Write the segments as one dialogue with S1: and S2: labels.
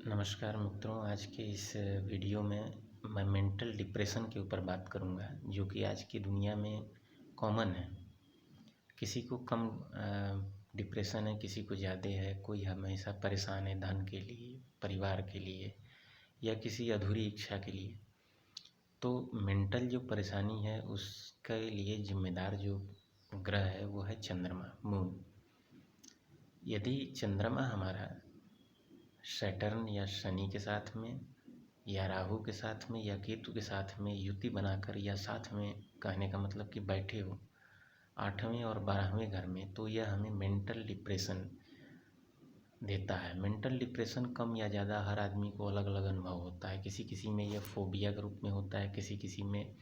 S1: नमस्कार मित्रों, आज के इस वीडियो में मैं मेंटल डिप्रेशन के ऊपर बात करूंगा, जो कि आज की दुनिया में कॉमन है। किसी को कम डिप्रेशन है, किसी को ज़्यादा है, कोई हमेशा परेशान है धन के लिए, परिवार के लिए या किसी अधूरी इच्छा के लिए। तो मेंटल जो परेशानी है उसके लिए जिम्मेदार जो ग्रह है वो है चंद्रमा, मून। यदि चंद्रमा हमारा सैटर्न या शनि के साथ में या राहु के साथ में या केतु के साथ में युति बनाकर या साथ में, कहने का मतलब कि बैठे हो 8वें और 12वें घर में, तो यह हमें मेंटल डिप्रेशन देता है। मेंटल डिप्रेशन कम या ज़्यादा हर आदमी को अलग अलग अनुभव होता है। किसी किसी में यह फोबिया के रूप में होता है, किसी किसी में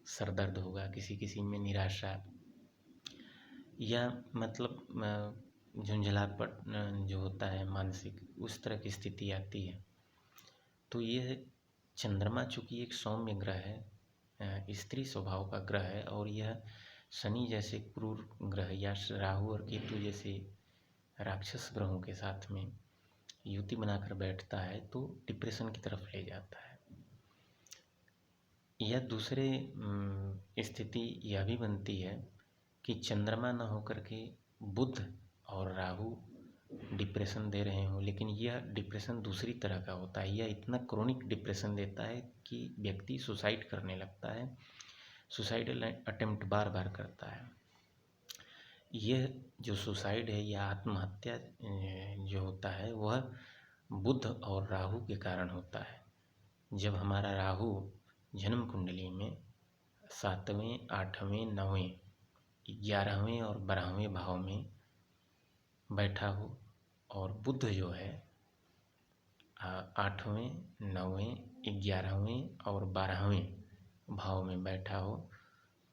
S1: सर दर्द होगा, किसी किसी में निराशा या मतलब झुंझलापन जो होता है मानसिक, उस तरह की स्थिति आती है। तो यह चंद्रमा चूँकि एक सौम्य ग्रह है, स्त्री स्वभाव का ग्रह है, और यह शनि जैसे क्रूर ग्रह या राहु और केतु जैसे राक्षस ग्रहों के साथ में युति बनाकर बैठता है, तो डिप्रेशन की तरफ ले जाता है। यह दूसरे स्थिति यह भी बनती है कि चंद्रमा न होकर के बुध और राहु डिप्रेशन दे रहे हों, लेकिन यह डिप्रेशन दूसरी तरह का होता है। यह इतना क्रोनिक डिप्रेशन देता है कि व्यक्ति सुसाइड करने लगता है, सुसाइडल अटेम्प्ट बार बार करता है। यह जो सुसाइड है या आत्महत्या जो होता है वह बुध और राहु के कारण होता है। जब हमारा राहु जन्म कुंडली में 7वें, 8वें, 9वें, 11वें और 12वें भाव में बैठा हो, और बुध जो है 8वें, 9वें, 11वें और 12वें भाव में बैठा हो,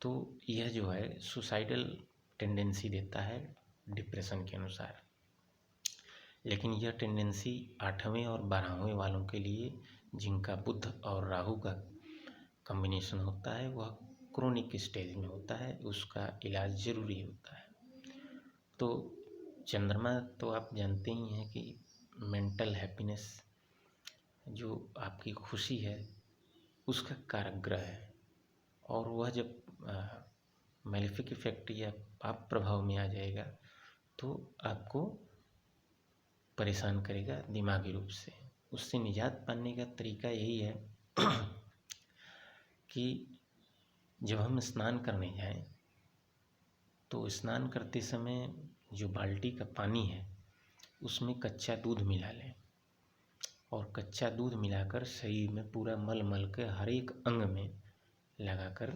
S1: तो यह जो है सुसाइडल टेंडेंसी देता है डिप्रेशन के अनुसार। लेकिन यह टेंडेंसी 8वें और 12वें वालों के लिए, जिनका बुध और राहु का कॉम्बिनेशन होता है, वह क्रोनिक स्टेज में होता है, उसका इलाज ज़रूरी होता है। तो चंद्रमा तो आप जानते ही हैं कि मेंटल हैप्पीनेस, जो आपकी खुशी है, उसका कारक ग्रह है, और वह जब मैलेफिक इफेक्ट या पाप प्रभाव में आ जाएगा तो आपको परेशान करेगा दिमागी रूप से। उससे निजात पाने का तरीका यही है कि जब हम स्नान करने जाएं तो स्नान करते समय जो बाल्टी का पानी है उसमें कच्चा दूध मिला लें, और कच्चा दूध मिलाकर शरीर में पूरा मल मल के हर एक अंग में लगाकर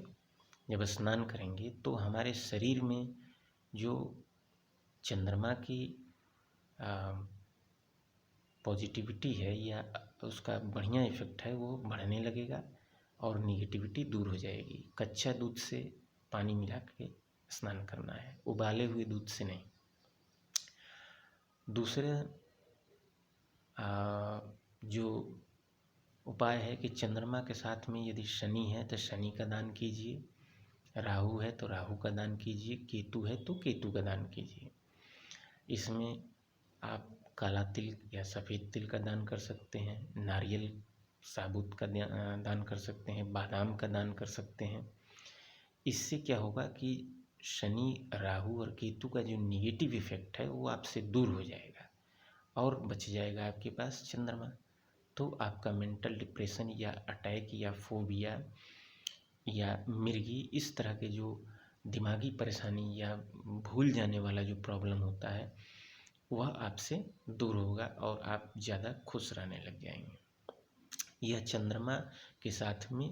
S1: जब स्नान करेंगे तो हमारे शरीर में जो चंद्रमा की पॉजिटिविटी है या उसका बढ़िया इफेक्ट है वो बढ़ने लगेगा और निगेटिविटी दूर हो जाएगी। कच्चा दूध से पानी मिला के स्नान करना है, उबाले हुए दूध से नहीं। दूसरा जो उपाय है कि चंद्रमा के साथ में यदि शनि है तो शनि का दान कीजिए, राहु है तो राहु का दान कीजिए, केतु है तो केतु का दान कीजिए। इसमें आप काला तिल या सफ़ेद तिल का दान कर सकते हैं, नारियल साबुत का दान कर सकते हैं, बादाम का दान कर सकते हैं। इससे क्या होगा कि शनि, राहु और केतु का जो निगेटिव इफेक्ट है वो आपसे दूर हो जाएगा और बच जाएगा आपके पास चंद्रमा। तो आपका मेंटल डिप्रेशन या अटैक या फोबिया या मिर्गी, इस तरह के जो दिमागी परेशानी या भूल जाने वाला जो प्रॉब्लम होता है वह आपसे दूर होगा और आप ज़्यादा खुश रहने लग जाएंगे। यह चंद्रमा के साथ में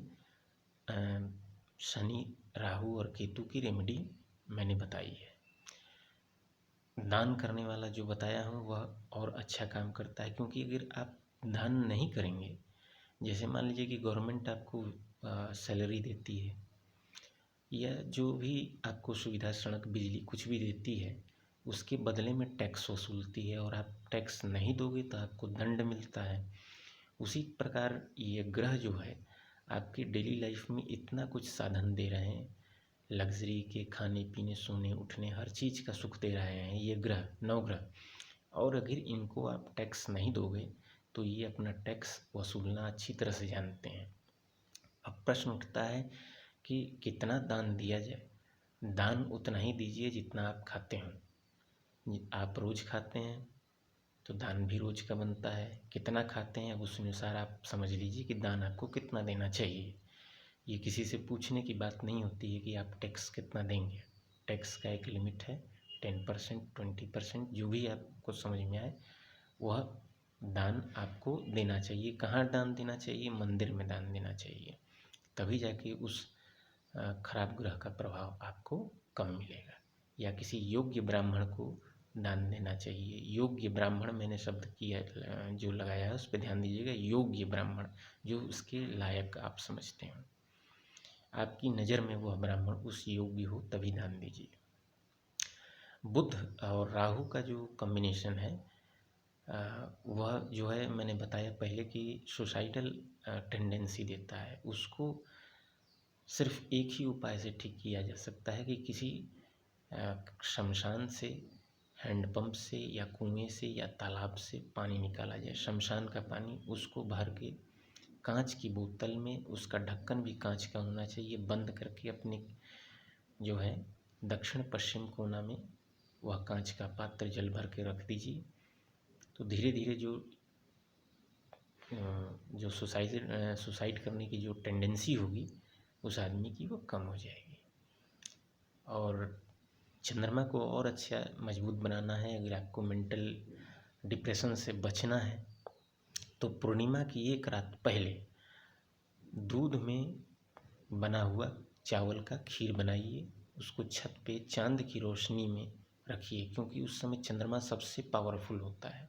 S1: शनि, राहु और केतु की रेमेडी मैंने बताई है। दान करने वाला जो बताया हूँ वह और अच्छा काम करता है, क्योंकि अगर आप दान नहीं करेंगे, जैसे मान लीजिए कि गवर्नमेंट आपको सैलरी देती है या जो भी आपको सुविधा, सड़क, बिजली कुछ भी देती है, उसके बदले में टैक्स वसूलती है और आप टैक्स नहीं दोगे तो आपको दंड मिलता है। उसी प्रकार ये ग्रह जो है आपकी डेली लाइफ में इतना कुछ साधन दे रहे हैं, लग्जरी के खाने पीने, सोने, उठने, हर चीज़ का सुख दे रहे हैं ये ग्रह, नवग्रह, और अगर इनको आप टैक्स नहीं दोगे तो ये अपना टैक्स वसूलना अच्छी तरह से जानते हैं। अब प्रश्न उठता है कि कितना दान दिया जाए। दान उतना ही दीजिए जितना आप खाते हो। आप रोज़ खाते हैं तो दान भी रोज़ का बनता है। कितना खाते हैं अब उस अनुसार आप समझ लीजिए कि दान आपको कितना देना चाहिए। ये किसी से पूछने की बात नहीं होती है कि आप टैक्स कितना देंगे। टैक्स का एक लिमिट है, 10%, 20%, जो भी आपको समझ में आए वह दान आपको देना चाहिए। कहाँ दान देना चाहिए? मंदिर में दान देना चाहिए, तभी जाके उस खराब ग्रह का प्रभाव आपको कम मिलेगा। या किसी योग्य ब्राह्मण को दान देना चाहिए। योग्य ब्राह्मण मैंने शब्द किया जो लगाया है उस पर ध्यान दीजिएगा। योग्य ब्राह्मण, जो उसके लायक आप समझते हैं, आपकी नज़र में वह ब्राह्मण उस योग्य हो तभी दान दीजिए। बुध और राहु का जो कॉम्बिनेशन है वह जो है मैंने बताया पहले कि सुसाइडल टेंडेंसी देता है। उसको सिर्फ एक ही उपाय से ठीक किया जा सकता है कि किसी शमशान से, हैंडपंप से या कुएं से या तालाब से पानी निकाला जाए। शमशान का पानी उसको भर के कांच की बोतल में, उसका ढक्कन भी कांच का होना चाहिए, बंद करके अपने जो है दक्षिण पश्चिम कोना में वह कांच का पात्र जल भर के रख दीजिए। तो धीरे धीरे जो सुसाइड करने की जो टेंडेंसी होगी उस आदमी की वो कम हो जाएगी। और चंद्रमा को और अच्छा मजबूत बनाना है, अगर आपको मेंटल डिप्रेशन से बचना है तो पूर्णिमा की एक रात पहले दूध में बना हुआ चावल का खीर बनाइए, उसको छत पे चांद की रोशनी में रखिए, क्योंकि उस समय चंद्रमा सबसे पावरफुल होता है।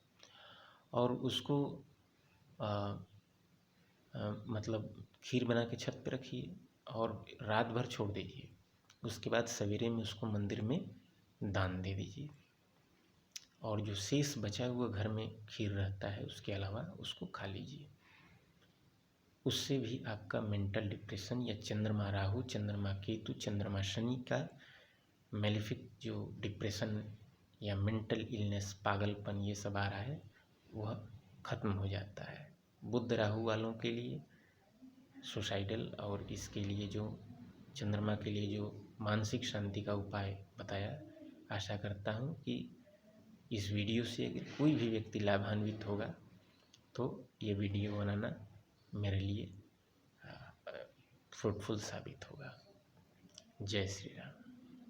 S1: और उसको मतलब खीर बना के छत पे रखिए और रात भर छोड़ दीजिए। उसके बाद सवेरे में उसको मंदिर में दान दे दीजिए। और जो शेष बचा हुआ घर में खीर रहता है उसके अलावा उसको खा लीजिए। उससे भी आपका मेंटल डिप्रेशन या चंद्रमा राहु, चंद्रमा केतु, चंद्रमा शनि का मेलेफिक जो डिप्रेशन या मेंटल इलनेस, पागलपन ये सब आ रहा है वह ख़त्म हो जाता है। बुध राहु वालों के लिए सुसाइडल और इसके लिए जो चंद्रमा के लिए जो मानसिक शांति का उपाय बताया, आशा करता हूँ कि इस वीडियो से अगर कोई भी व्यक्ति लाभान्वित होगा तो ये वीडियो बनाना मेरे लिए फ्रूटफुल साबित होगा। जय श्री राम।